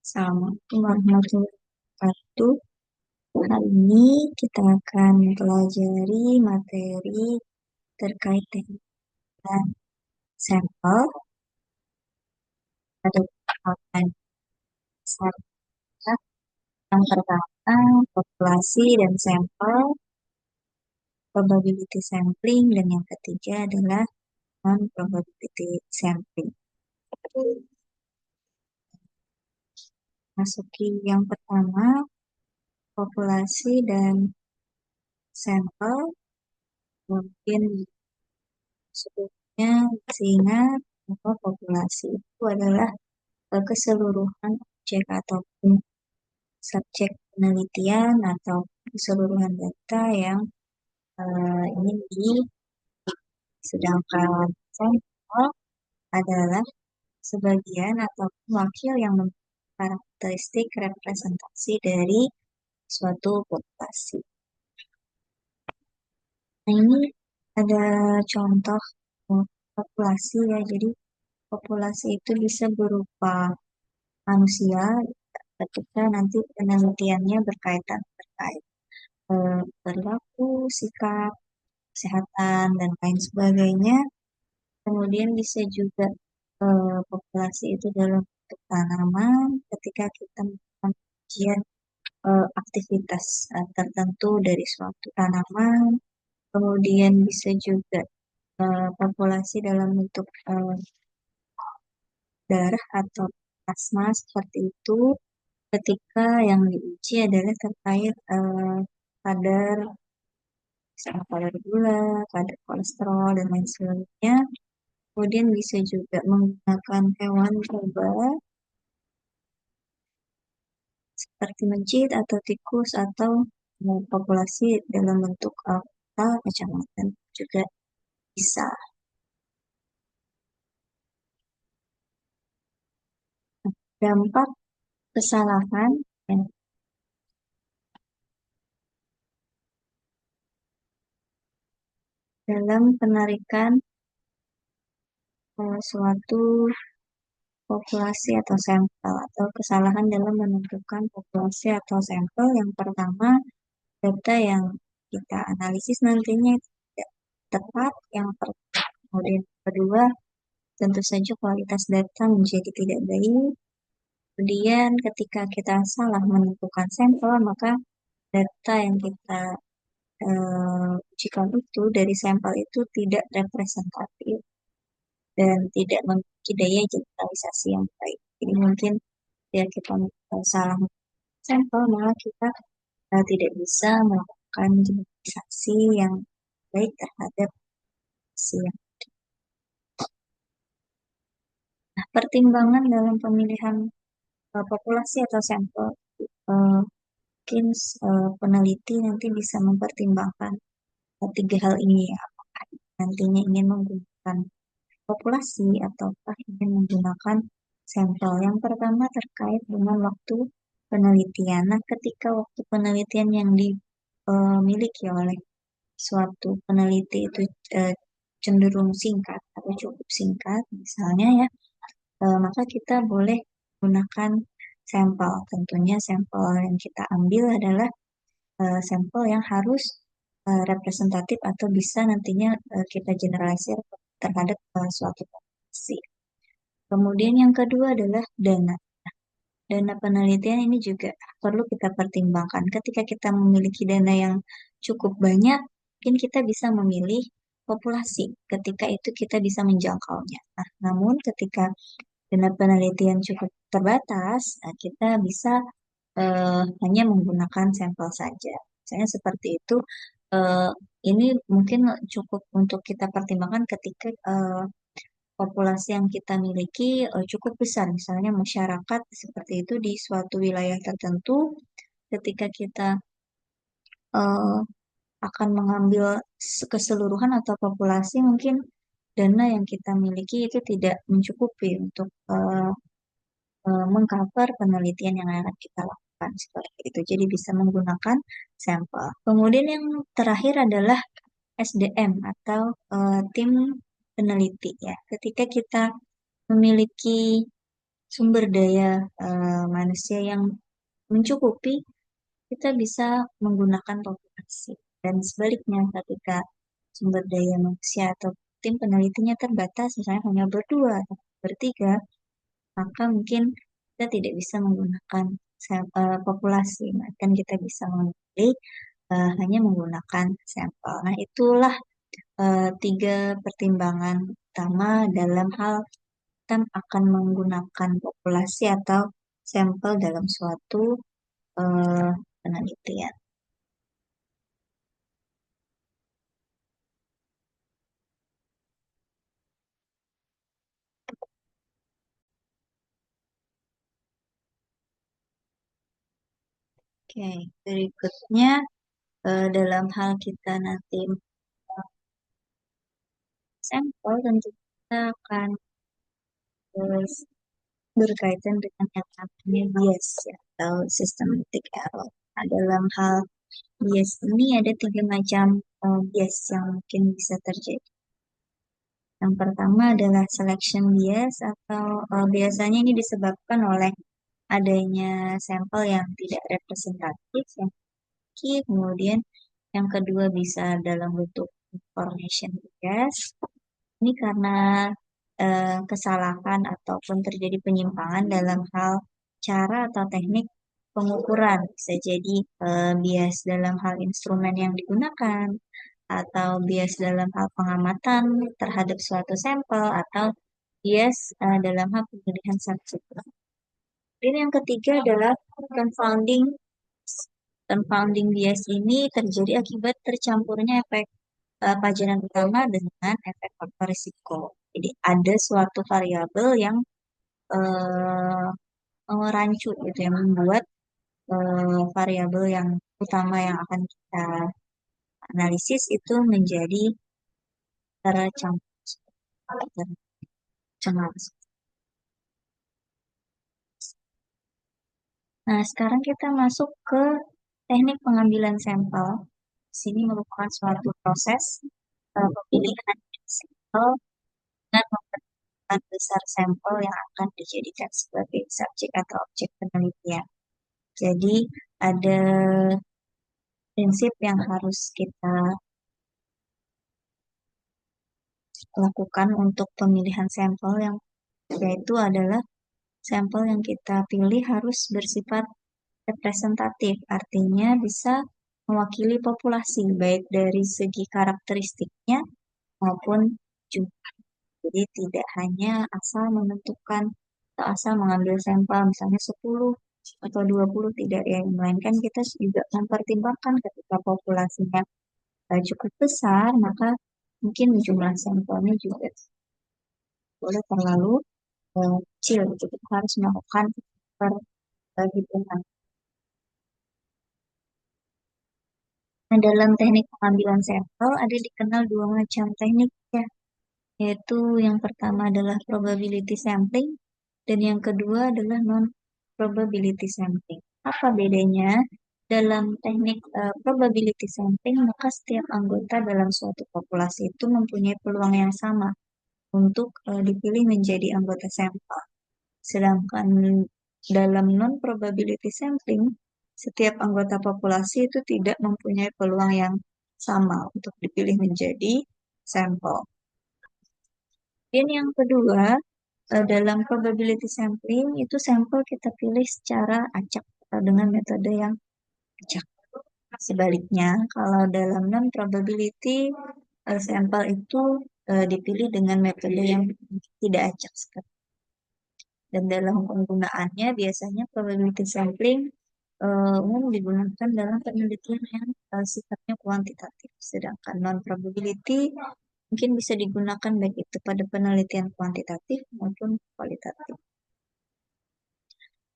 Assalamualaikum warahmatullahi wabarakatuh. Hari ini kita akan mempelajari materi terkait dengan sampel pada bagian besar. Yang pertama, populasi dan sampel, probability sampling, dan yang ketiga adalah non-probability sampling. Masuki yang pertama, populasi dan sampel. Mungkin sebelumnya ingat bahwa populasi itu adalah keseluruhan objek ataupun subjek penelitian atau keseluruhan data yang ingin di, sedangkan sampel adalah sebagian ataupun wakil yang memiliki karakteristik representasi dari suatu populasi. Nah, ini ada contoh populasi ya. Jadi populasi itu bisa berupa manusia ketika nanti penelitiannya berkaitan terkait perilaku, sikap, kesehatan, dan lain sebagainya. Kemudian bisa juga populasi itu dalam bentuk tanaman ketika kita melakukan kajian aktivitas tertentu dari suatu tanaman. Kemudian bisa juga populasi dalam bentuk darah atau plasma seperti itu ketika yang diuji adalah terkait kadar misalnya kadar gula, kadar kolesterol, dan lain sebagainya. Kemudian bisa juga menggunakan hewan purba seperti mencit atau tikus atau populasi dalam bentuk kota, kecamatan juga bisa. Dampak kesalahan ya, dalam penarikan suatu populasi atau sampel atau kesalahan dalam menentukan populasi atau sampel. Yang pertama, data yang kita analisis nantinya tidak tepat. Yang pertama, kemudian kedua, tentu saja kualitas data menjadi tidak baik. Kemudian ketika kita salah menentukan sampel, maka data yang kita ujikan itu dari sampel itu tidak representatif dan tidak memiliki daya generalisasi yang baik. Jadi mungkin ya kita salah sampel, malah kita tidak bisa melakukan generalisasi yang baik terhadap hasil. Nah, pertimbangan dalam pemilihan populasi atau sampel, mungkin peneliti nanti bisa mempertimbangkan tiga hal ini ya. Apakah nantinya ingin menggunakan populasi ataukah ingin menggunakan sampel. Yang pertama terkait dengan waktu penelitian. Nah, ketika waktu penelitian yang dimiliki oleh suatu peneliti itu cenderung singkat atau cukup singkat, misalnya ya, maka kita boleh gunakan sampel. Tentunya sampel yang kita ambil adalah sampel yang harus representatif atau bisa nantinya kita generalisir terhadap suatu populasi. Kemudian yang kedua adalah dana. Dana penelitian ini juga perlu kita pertimbangkan. Ketika kita memiliki dana yang cukup banyak, mungkin kita bisa memilih populasi. Ketika itu kita bisa menjangkaunya. Nah, namun ketika dana penelitian cukup terbatas, kita bisa hanya menggunakan sampel saja. Misalnya seperti itu. eh, ini mungkin cukup untuk kita pertimbangkan ketika populasi yang kita miliki cukup besar, misalnya masyarakat seperti itu di suatu wilayah tertentu, ketika kita eh, akan mengambil keseluruhan atau populasi, mungkin dana yang kita miliki itu tidak mencukupi untuk mengcover penelitian yang akan kita lakukan seperti itu. Jadi bisa menggunakan sampel. Kemudian yang terakhir adalah SDM atau tim peneliti ya. Ketika kita memiliki sumber daya manusia yang mencukupi, kita bisa menggunakan populasi. Dan sebaliknya, ketika sumber daya manusia atau tim penelitinya terbatas, misalnya hanya berdua atau bertiga, maka mungkin kita tidak bisa menggunakan populasi, bahkan kita bisa memilih hanya menggunakan sampel. Nah, itulah tiga pertimbangan utama dalam hal kita akan menggunakan populasi atau sampel dalam suatu eh, penelitian. Oke, berikutnya dalam hal kita nanti sampel, tentu kita akan eh, berkaitan dengan yang namanya bias ya, atau systematic error. Nah, dalam hal bias ini ada tiga macam bias yang mungkin bisa terjadi. Yang pertama adalah selection bias atau biasanya ini disebabkan oleh adanya sampel yang tidak representatif, yang key, kemudian yang kedua bisa dalam bentuk information bias. Ini karena kesalahan ataupun terjadi penyimpangan dalam hal cara atau teknik pengukuran. Bisa jadi bias dalam hal instrumen yang digunakan, atau bias dalam hal pengamatan terhadap suatu sampel, atau bias dalam hal pemilihan subjek. Dan yang ketiga adalah confounding. Confounding bias ini terjadi akibat tercampurnya efek pajanan utama dengan efek faktor risiko. Jadi ada suatu variabel yang eh, rancu gitu yang membuat variabel yang utama yang akan kita analisis itu menjadi tercampur, tercemar. Nah, sekarang kita masuk ke teknik pengambilan sampel. Di sini merupakan suatu proses pemilihan sampel dengan memperhatikan besar sampel yang akan dijadikan sebagai subjek atau objek penelitian. Jadi ada prinsip yang harus kita lakukan untuk pemilihan sampel yang yaitu adalah sampel yang kita pilih harus bersifat representatif, artinya bisa mewakili populasi baik dari segi karakteristiknya maupun jumlah. Jadi tidak hanya asal menentukan atau asal mengambil sampel misalnya 10 atau 20 tidak ya, melainkan kita juga mempertimbangkan ketika populasinya cukup besar, maka mungkin jumlah sampelnya juga boleh terlalu kecil. Gitu. Kita harus melakukan perhitungan. Nah, dalam teknik pengambilan sampel ada dikenal dua macam teknik ya, yaitu yang pertama adalah probability sampling dan yang kedua adalah non-probability sampling. Apa bedanya? Dalam teknik probability sampling, maka setiap anggota dalam suatu populasi itu mempunyai peluang yang sama untuk dipilih menjadi anggota sampel. Sedangkan dalam non-probability sampling, setiap anggota populasi itu tidak mempunyai peluang yang sama untuk dipilih menjadi sampel. Dan yang kedua, dalam probability sampling itu sampel kita pilih secara acak atau dengan metode yang acak. Sebaliknya, kalau dalam non-probability, sampel itu dipilih dengan metode yang tidak acak sekali. Dan dalam penggunaannya biasanya probability sampling umum digunakan dalam penelitian yang sifatnya kuantitatif. Sedangkan non-probability mungkin bisa digunakan baik itu pada penelitian kuantitatif maupun kualitatif.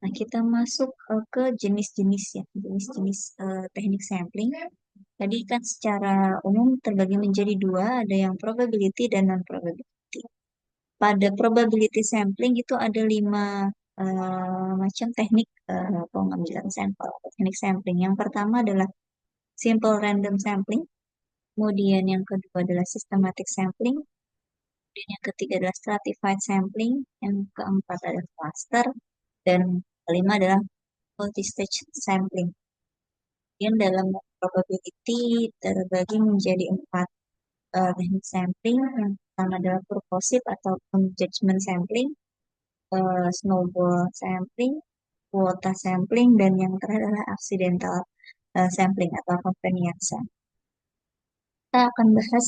Nah, kita masuk ke jenis-jenis ya, jenis-jenis teknik sampling. Tadi kan secara umum terbagi menjadi dua, ada yang probability dan non-probability. Pada probability sampling itu ada lima macam teknik pengambilan sampel, teknik sampling. Yang pertama adalah simple random sampling, kemudian yang kedua adalah systematic sampling, kemudian yang ketiga adalah stratified sampling, yang keempat adalah cluster, dan kelima adalah multi-stage sampling. Kemudian dalam probability terbagi menjadi empat teknik sampling. Yang pertama adalah purposive ataupun judgment sampling, snowball sampling, quota sampling, dan yang terakhir adalah accidental sampling atau convenience sampling. Kita akan bahas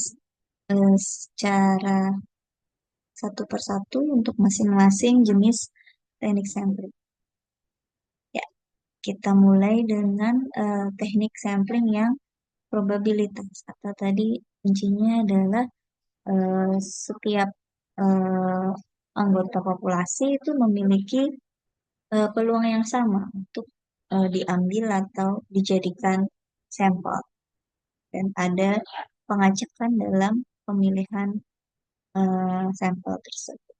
secara satu persatu untuk masing-masing jenis teknik sampling. Ya, kita mulai dengan teknik sampling yang probabilitas atau tadi kuncinya adalah setiap eh, anggota populasi itu memiliki peluang yang sama untuk diambil atau dijadikan sampel dan ada pengacakan dalam pemilihan sampel tersebut.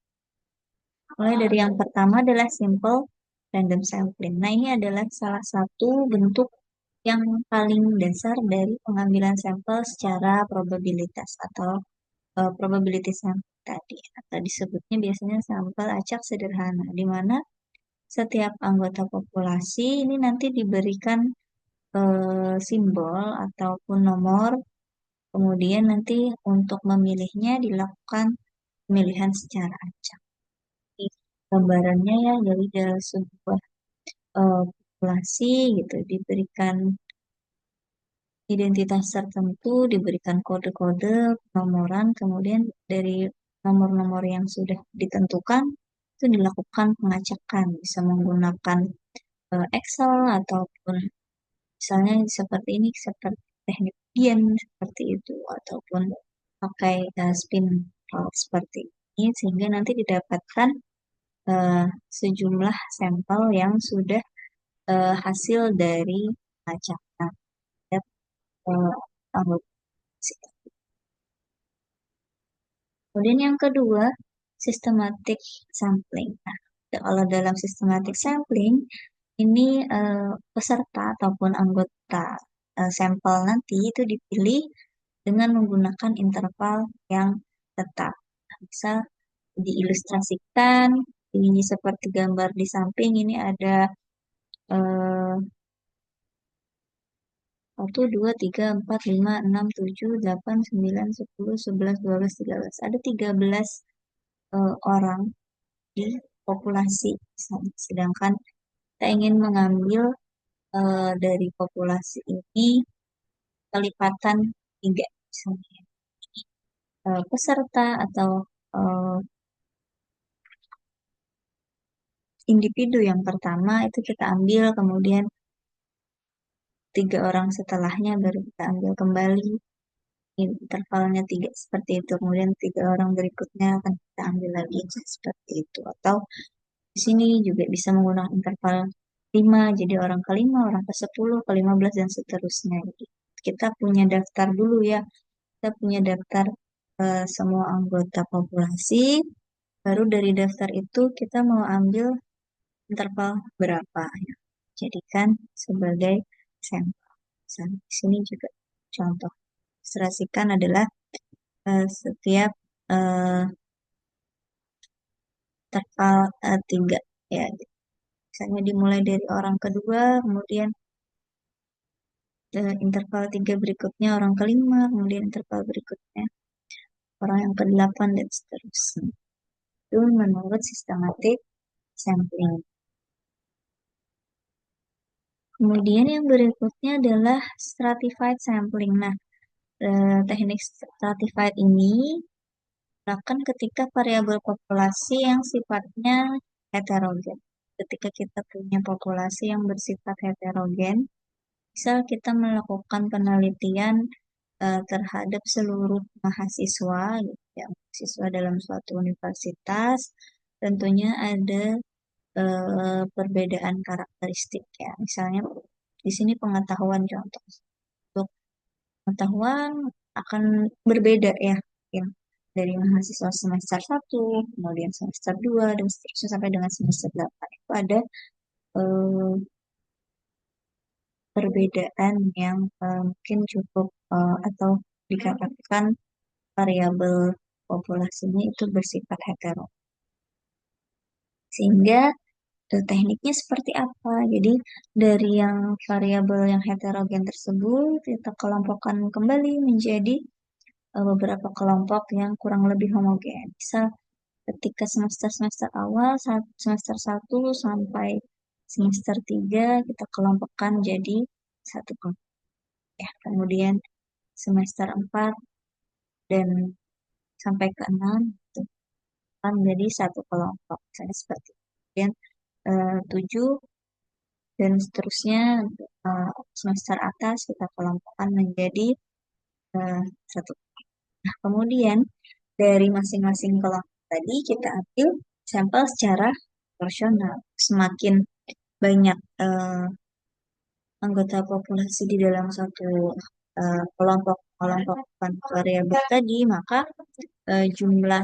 Mulai dari yang pertama adalah simple random sampling. Nah, ini adalah salah satu bentuk yang paling dasar dari pengambilan sampel secara probabilitas atau probability sampling tadi, atau disebutnya biasanya sampel acak sederhana, di mana setiap anggota populasi ini nanti diberikan simbol ataupun nomor, kemudian nanti untuk memilihnya dilakukan pemilihan secara acak. Gambarannya ya dari sebuah populasi gitu diberikan identitas tertentu, diberikan kode-kode penomoran, kemudian dari nomor-nomor yang sudah ditentukan itu dilakukan pengacakan, bisa menggunakan Excel ataupun misalnya seperti ini, seperti teknik Gaussian seperti itu, ataupun pakai spin seperti ini, sehingga nanti didapatkan eh, sejumlah sampel yang sudah hasil dari pengacakan. eh, anggota. Kemudian yang kedua, systematic sampling. Nah, kalau dalam systematic sampling, ini peserta ataupun anggota sampel nanti itu dipilih dengan menggunakan interval yang tetap. Nah, bisa diilustrasikan, ini seperti gambar di samping, ini ada eh, 1, 2, 3, 4, 5, 6, 7, 8, 9, 10, 11, 12, 13. Ada 13 orang di populasi misalnya. Sedangkan kita ingin mengambil dari populasi ini kelipatan 3 misalnya. Peserta atau eh, individu yang pertama itu kita ambil, kemudian 3 orang setelahnya baru kita ambil kembali. Intervalnya 3 seperti itu. Kemudian 3 orang berikutnya akan kita ambil lagi seperti itu. Atau di sini juga bisa menggunakan interval 5, jadi orang kelima, orang ke-10, ke-15, dan seterusnya. Jadi, kita punya daftar dulu ya. Kita punya daftar semua anggota populasi. Baru dari daftar itu kita mau ambil interval berapa ya. Jadikan sebagai sampel. Misalnya di sini juga contoh ilustrasikan adalah setiap eh, interval 3 ya. Misalnya dimulai dari orang kedua, kemudian interval 3 berikutnya orang kelima, kemudian interval berikutnya orang yang ke-8 dan seterusnya. Itu menurut sistematik sampling. Kemudian yang berikutnya adalah stratified sampling. Nah, teknik stratified ini digunakan ketika variabel populasi yang sifatnya heterogen. Ketika kita punya populasi yang bersifat heterogen, misal kita melakukan penelitian terhadap seluruh mahasiswa, gitu ya, mahasiswa dalam suatu universitas, tentunya ada perbedaan karakteristik ya. Misalnya di sini pengetahuan contoh. Untuk pengetahuan akan berbeda ya, mungkin dari mahasiswa semester 1, kemudian semester 2, dan seterusnya sampai dengan semester 8. Itu ada eh, perbedaan yang mungkin cukup atau dikatakan variabel populasinya itu bersifat hetero. Sehingga tekniknya seperti apa? Jadi dari yang variabel yang heterogen tersebut kita kelompokkan kembali menjadi beberapa kelompok yang kurang lebih homogen. Misal ketika semester-semester awal, semester 1 sampai semester 3 kita kelompokkan jadi satu kelompok. Ya, kemudian semester 4 dan sampai ke 6 itu akan menjadi satu kelompok. Misalnya seperti itu. Kemudian 7 dan seterusnya eh, semester atas kita kelompokkan menjadi eh, satu. Nah, kemudian dari masing-masing kelompok tadi kita ambil sampel secara proporsional. Semakin banyak anggota populasi di dalam satu kelompok variabel tadi, maka jumlah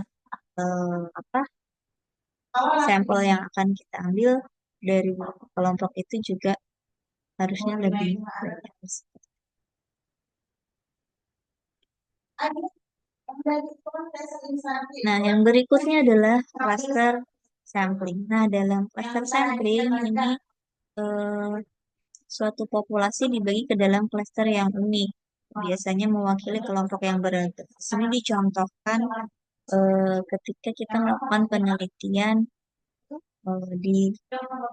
apa sampel yang akan kita ambil dari kelompok itu juga harusnya lebih banyak. Nah, yang berikutnya adalah cluster sampling. Nah, dalam cluster sampling ini eh, suatu populasi dibagi ke dalam cluster yang unik. Biasanya mewakili kelompok yang beragam. Di sini dicontohkan ketika kita melakukan penelitian di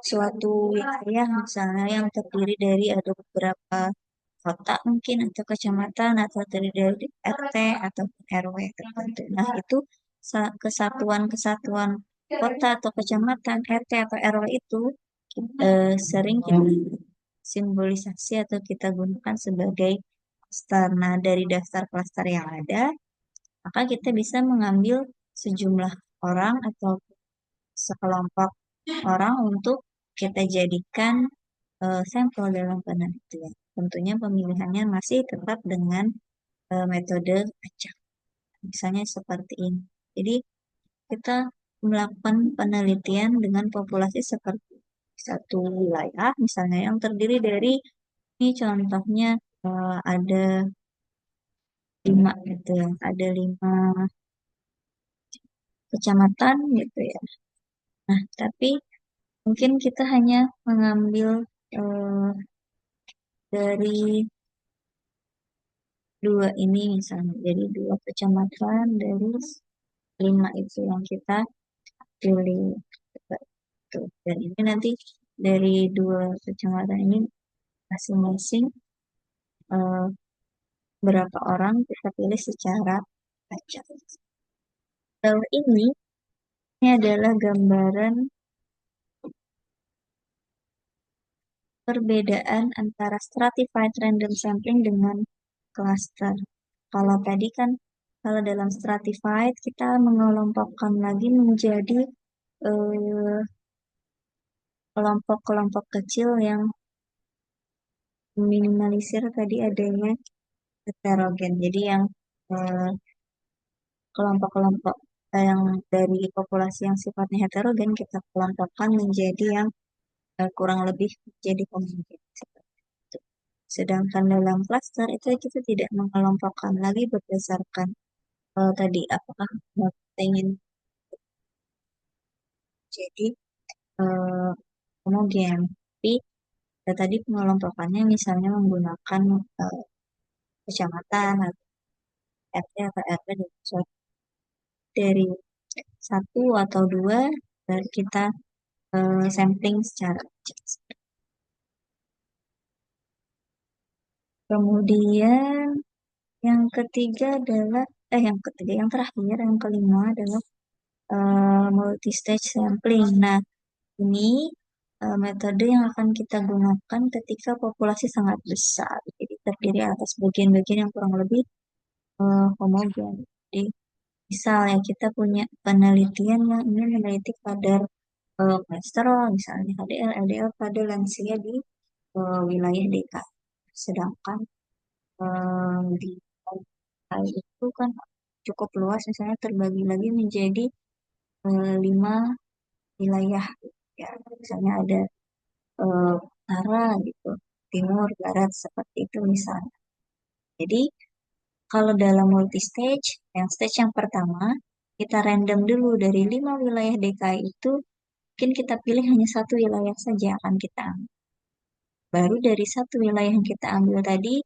suatu wilayah misalnya yang terdiri dari ada beberapa kota mungkin atau kecamatan atau terdiri dari RT atau RW tertentu. Nah, itu kesatuan-kesatuan kota atau kecamatan RT atau RW itu sering kita simbolisasi atau kita gunakan sebagai klaster. Nah, dari daftar klaster yang ada, maka kita bisa mengambil sejumlah orang atau sekelompok orang untuk kita jadikan sampel dalam penelitian. Tentunya pemilihannya masih tetap dengan metode acak. Misalnya seperti ini. Jadi kita melakukan penelitian dengan populasi seperti satu wilayah, misalnya yang terdiri dari ini contohnya ada 5 gitu ya, ada 5 kecamatan gitu ya. Nah, tapi mungkin kita hanya mengambil eh, dari dua ini misalnya, jadi dua kecamatan dari 5 itu yang kita pilih. Tuh. Dan ini nanti dari dua kecamatan ini masing-masing eh, berapa orang kita pilih secara acak. Kalau ini adalah gambaran perbedaan antara stratified random sampling dengan cluster. Kalau tadi kan, kalau dalam stratified kita mengelompokkan lagi menjadi eh, kelompok-kelompok kecil yang minimalisir tadi adanya heterogen. Jadi yang eh, kelompok-kelompok yang dari populasi yang sifatnya heterogen kita kelompokkan menjadi yang kurang lebih jadi homogen. Sedangkan dalam klaster itu kita tidak mengelompokkan lagi berdasarkan tadi apakah kita ingin jadi eh, homogen. Tapi tadi pengelompokannya misalnya menggunakan eh, kecamatan atau RT atau RW dari satu atau dua dan kita sampling secara acak. Kemudian yang ketiga adalah yang terakhir yang kelima adalah multi-stage sampling. Nah, ini metode yang akan kita gunakan ketika populasi sangat besar. Jadi terdiri atas bagian-bagian yang kurang lebih homogen. Jadi misalnya kita punya penelitian yang ingin meneliti kadar kolesterol, misalnya HDL, LDL pada lansia di wilayah DKI. Sedangkan di DKI itu kan cukup luas, misalnya terbagi lagi menjadi 5 wilayah. Ya, misalnya ada utara gitu, timur, barat, seperti itu misalnya. Jadi Kalau dalam multi stage, yang stage yang pertama, kita random dulu dari 5 wilayah DKI itu, mungkin kita pilih hanya satu wilayah saja yang akan kita ambil. Baru dari satu wilayah yang kita ambil tadi,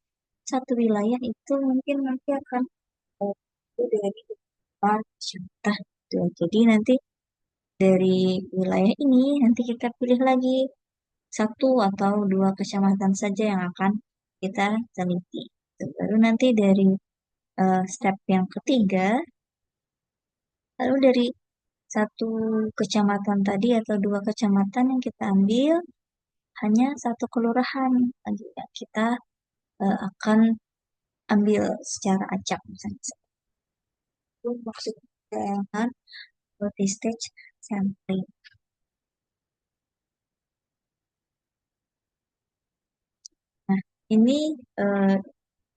satu wilayah itu mungkin nanti akan dari depan contoh gitu. Jadi nanti dari wilayah ini nanti kita pilih lagi satu atau dua kecamatan saja yang akan kita teliti. Baru nanti dari step yang ketiga, lalu dari satu kecamatan tadi atau dua kecamatan yang kita ambil, hanya satu kelurahan lagi yang kita akan ambil secara acak misalnya. Itu maksudnya dengan multi-stage sampling. Nah, ini eh,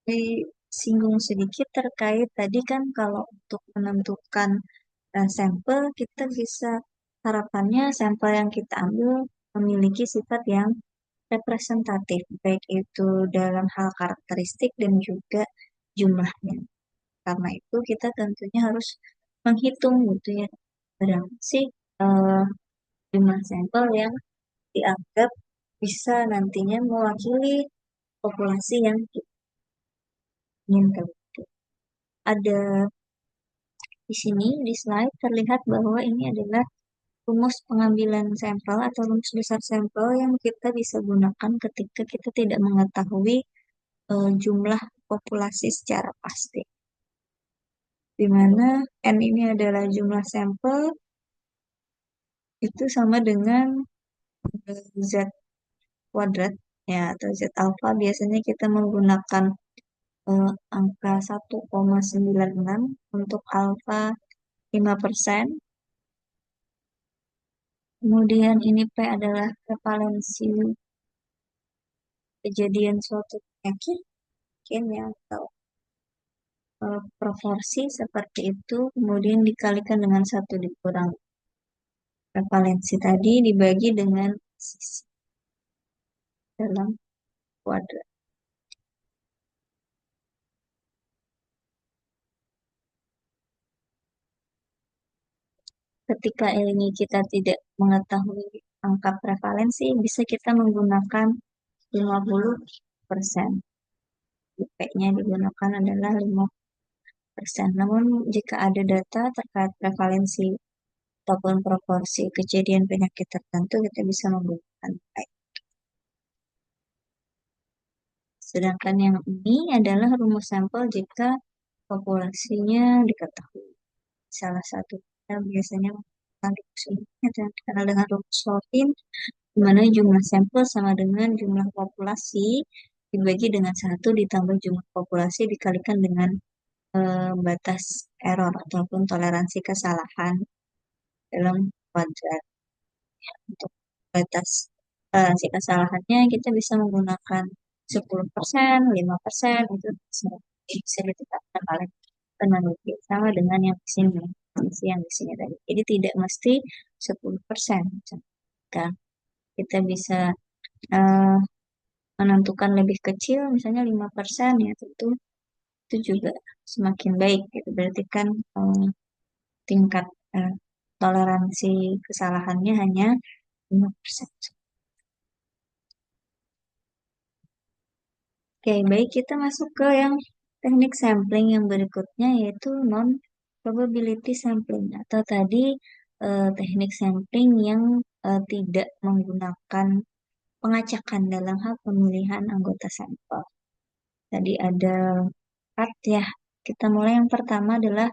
disinggung sedikit terkait tadi kan kalau untuk menentukan sampel, kita bisa harapannya sampel yang kita ambil memiliki sifat yang representatif, baik itu dalam hal karakteristik dan juga jumlahnya. Karena itu kita tentunya harus menghitung gitu ya, berapa sih eh, jumlah sampel yang dianggap bisa nantinya mewakili populasi yang kita inginkan. Ada di sini di slide terlihat bahwa ini adalah rumus pengambilan sampel atau rumus besar sampel yang kita bisa gunakan ketika kita tidak mengetahui jumlah populasi secara pasti. Di mana N ini adalah jumlah sampel itu sama dengan Z kuadrat ya atau Z alfa. Biasanya kita menggunakan angka 1,96 untuk alfa 5%. Kemudian ini P adalah prevalensi kejadian suatu penyakit mungkin ya atau proporsi seperti itu kemudian dikalikan dengan satu dikurang prevalensi tadi dibagi dengan sisi dalam kuadrat. Ketika ini kita tidak mengetahui angka prevalensi, bisa kita menggunakan 50%. P-nya digunakan adalah 5%. Namun jika ada data terkait prevalensi ataupun proporsi kejadian penyakit tertentu, kita bisa menggunakan P. Sedangkan yang ini adalah rumus sampel jika populasinya diketahui. Salah satu kita biasanya menggunakan rumus ini yang dikenal dengan rumus Slotin, di mana jumlah sampel sama dengan jumlah populasi dibagi dengan satu ditambah jumlah populasi dikalikan dengan batas error ataupun toleransi kesalahan dalam kuadrat. Untuk batas toleransi kesalahannya kita bisa menggunakan 10%, 5%, itu bisa ditetapkan oleh peneliti sama dengan yang di sini, yang di sini tadi. Jadi tidak mesti 10%. Kan? Kita bisa uh, menentukan lebih kecil, misalnya 5%, ya tentu itu juga semakin baik. Gitu. Berarti kan tingkat toleransi kesalahannya hanya 5%. Oke, baik kita masuk ke yang teknik sampling yang berikutnya yaitu non-probability sampling atau tadi teknik sampling yang tidak menggunakan pengacakan dalam hal pemilihan anggota sampel. Tadi ada empat ya. Kita mulai yang pertama adalah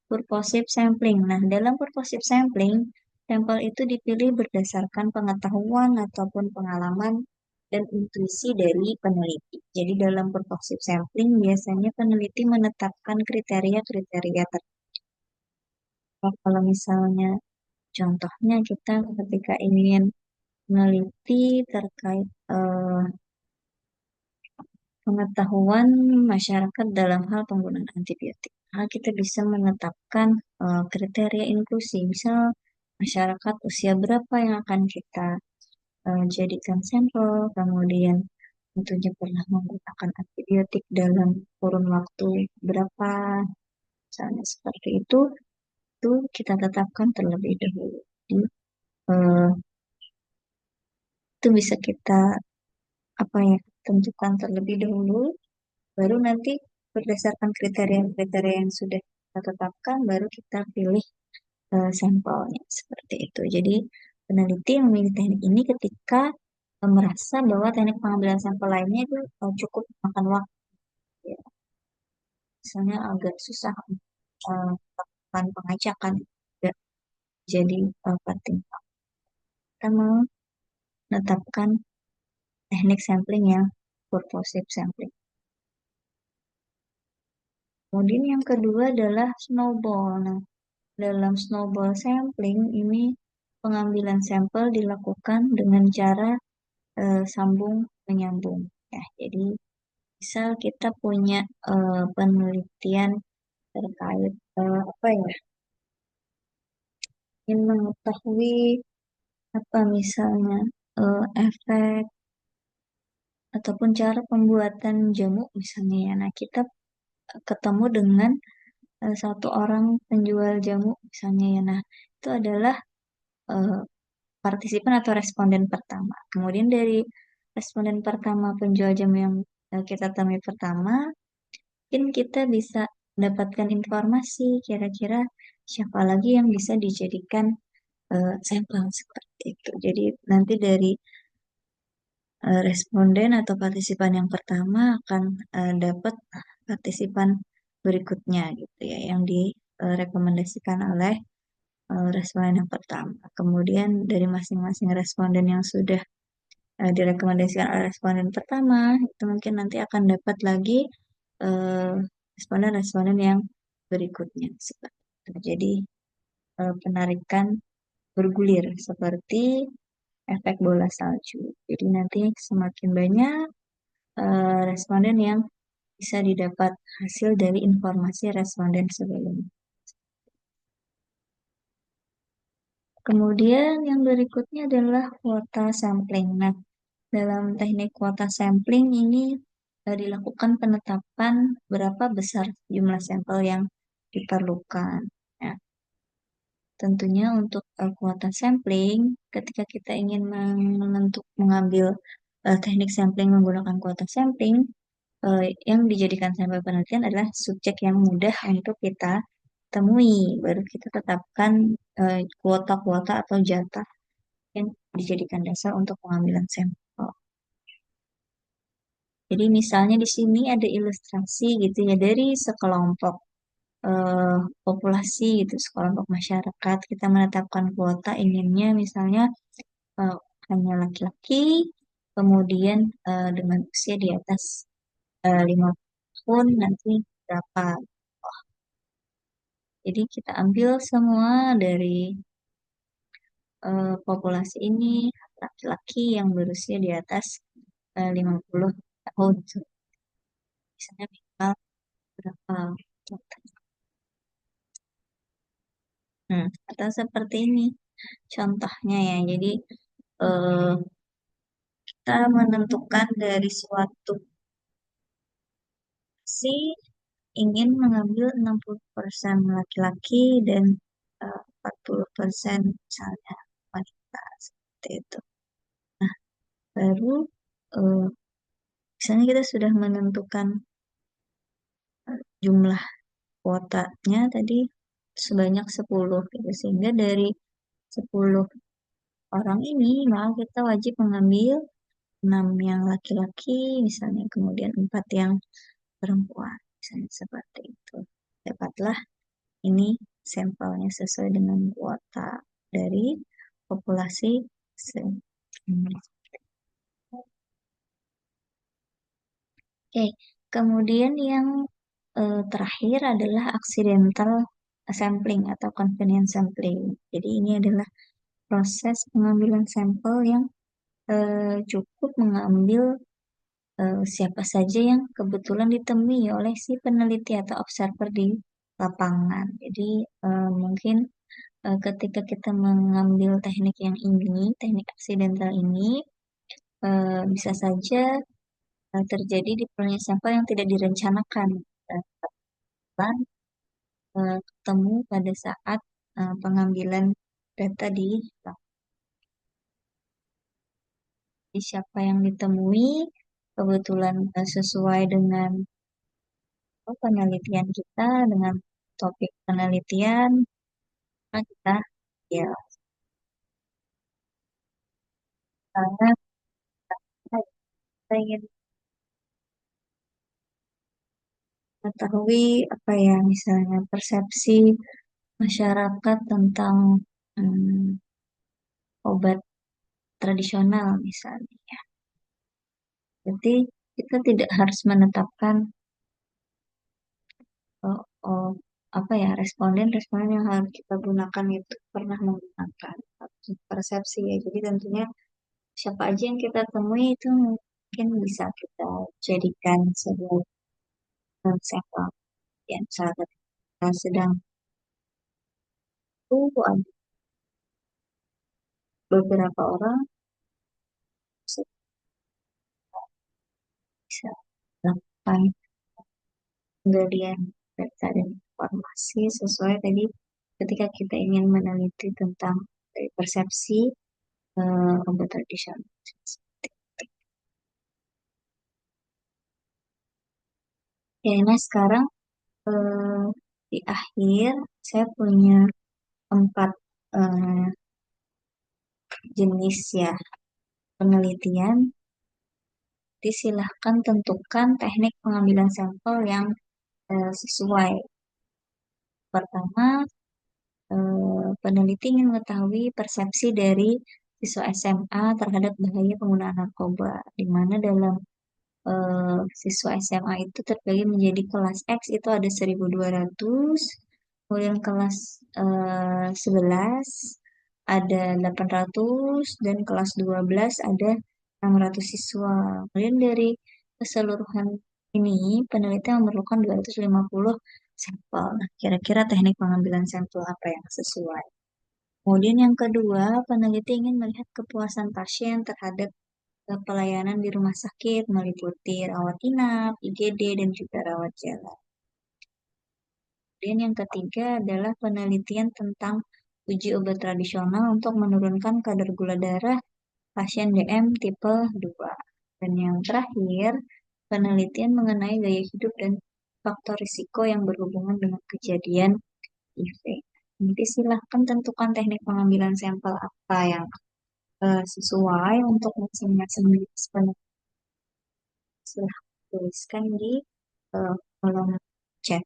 purposive sampling. Nah, dalam purposive sampling, sampel itu dipilih berdasarkan pengetahuan ataupun pengalaman dan intuisi dari peneliti. Jadi dalam purposive sampling biasanya peneliti menetapkan kriteria-kriteria tertentu. Kalau misalnya contohnya kita ketika ingin meneliti terkait pengetahuan masyarakat dalam hal penggunaan antibiotik. Nah, kita bisa menetapkan kriteria inklusi. Misal masyarakat usia berapa yang akan kita jadikan sampel, kemudian tentunya pernah menggunakan antibiotik dalam kurun waktu berapa, misalnya seperti itu kita tetapkan terlebih dahulu. Jadi, eh, itu bisa kita apa ya tentukan terlebih dahulu, baru nanti berdasarkan kriteria-kriteria yang sudah kita tetapkan, baru kita pilih sampelnya seperti itu. Jadi peneliti memilih teknik ini ketika merasa bahwa teknik pengambilan sampel lainnya itu cukup makan waktu. Ya. Misalnya agak susah melakukan pengacakan, tidak jadi penting. Kita mau menetapkan teknik sampling yang purposive sampling. Kemudian yang kedua adalah snowball. Nah, dalam snowball sampling ini pengambilan sampel dilakukan dengan cara sambung menyambung. Ya, jadi misal kita punya penelitian terkait apa ya, ingin mengetahui apa misalnya efek ataupun cara pembuatan jamu misalnya ya. Nah, kita ketemu dengan satu orang penjual jamu misalnya ya. Nah, itu adalah eh, partisipan atau responden pertama. Kemudian dari responden pertama penjual jamu yang kita temui pertama, mungkin kita bisa mendapatkan informasi kira-kira siapa lagi yang bisa dijadikan sampel seperti itu. Jadi nanti dari responden atau partisipan yang pertama akan dapat partisipan berikutnya gitu ya yang direkomendasikan oleh responden yang pertama. Kemudian dari masing-masing responden yang sudah direkomendasikan oleh responden pertama itu mungkin nanti akan dapat lagi eh, responden-responden yang berikutnya seperti itu. Jadi penarikan bergulir seperti efek bola salju. Jadi nanti semakin banyak responden yang bisa didapat hasil dari informasi responden sebelumnya. Kemudian yang berikutnya adalah kuota sampling. Nah, dalam teknik kuota sampling ini dilakukan penetapan berapa besar jumlah sampel yang diperlukan. Ya, tentunya untuk kuota sampling, ketika kita ingin mengambil teknik sampling menggunakan kuota sampling, yang dijadikan sampel penelitian adalah subjek yang mudah untuk kita temui. Baru kita tetapkan kuota-kuota atau jatah yang dijadikan dasar untuk pengambilan sampel. Jadi misalnya di sini ada ilustrasi gitu ya dari sekelompok eh, populasi gitu, sekelompok masyarakat. Kita menetapkan kuota inginnya misalnya eh, hanya laki-laki, kemudian dengan usia di atas 5 tahun nanti berapa. Jadi kita ambil semua dari populasi ini laki-laki yang berusia di atas 50 tahun. Misalnya minimal berapa. Atau seperti ini contohnya ya. Jadi eh, kita menentukan dari suatu si ingin mengambil 60% laki-laki dan 40% misalnya wanita seperti itu. Nah, baru eh, misalnya kita sudah menentukan jumlah kuotanya tadi sebanyak 10 gitu. Sehingga dari 10 orang ini maka kita wajib mengambil 6 yang laki-laki misalnya, kemudian 4 yang perempuan misalnya seperti itu. Dapatlah ini sampelnya sesuai dengan kuota dari populasi ini. Oke, kemudian yang terakhir adalah accidental sampling atau convenience sampling. Jadi ini adalah proses pengambilan sampel yang cukup mengambil siapa saja yang kebetulan ditemui oleh si peneliti atau observer di lapangan. Jadi mungkin ketika kita mengambil teknik yang ini, teknik accidental ini, bisa saja terjadi di penulisan sampel yang tidak direncanakan. Eh, Kan, ketemu pada saat pengambilan data di siapa yang ditemui, kebetulan sesuai dengan penelitian kita, dengan topik penelitian, maka kita ya karena kita ingin mengetahui apa ya misalnya persepsi masyarakat tentang hmm, obat tradisional misalnya. Jadi kita tidak harus menetapkan oh, oh, apa ya responden-responden yang harus kita gunakan itu pernah menggunakan persepsi ya. Jadi tentunya siapa aja yang kita temui itu mungkin bisa kita jadikan sebuah sampel. Ya, misalnya kita sedang itu ada beberapa orang bisa melakukan penggalian data dan informasi sesuai tadi ketika kita ingin meneliti tentang persepsi obat tradisional. Ya, nah sekarang eh, di akhir saya punya 4 eh, jenis ya penelitian. Disilahkan tentukan teknik pengambilan sampel yang sesuai. Pertama, peneliti ingin mengetahui persepsi dari siswa SMA terhadap bahaya penggunaan narkoba, di mana dalam siswa SMA itu terbagi menjadi kelas X itu ada 1.200, kemudian kelas 11 ada 800, dan kelas 12 ada 600 siswa. Kemudian dari keseluruhan ini, peneliti memerlukan 250 sampel. Nah, kira-kira teknik pengambilan sampel apa yang sesuai? Kemudian yang kedua, peneliti ingin melihat kepuasan pasien terhadap pelayanan di rumah sakit meliputi rawat inap, IGD, dan juga rawat jalan. Kemudian yang ketiga adalah penelitian tentang uji obat tradisional untuk menurunkan kadar gula darah pasien DM tipe 2. Dan yang terakhir, penelitian mengenai gaya hidup dan faktor risiko yang berhubungan dengan kejadian HIV. Nanti silahkan tentukan teknik pengambilan sampel apa yang sesuai untuk masing-masing jenis. Silahkan tuliskan di kolom chat.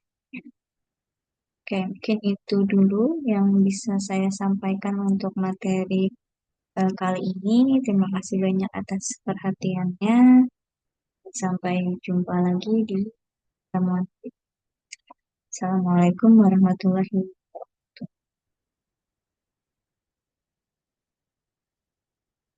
Oke, mungkin itu dulu yang bisa saya sampaikan untuk materi kali ini. Terima kasih banyak atas perhatiannya. Sampai jumpa lagi di pertemuan. Assalamualaikum warahmatullahi wabarakatuh.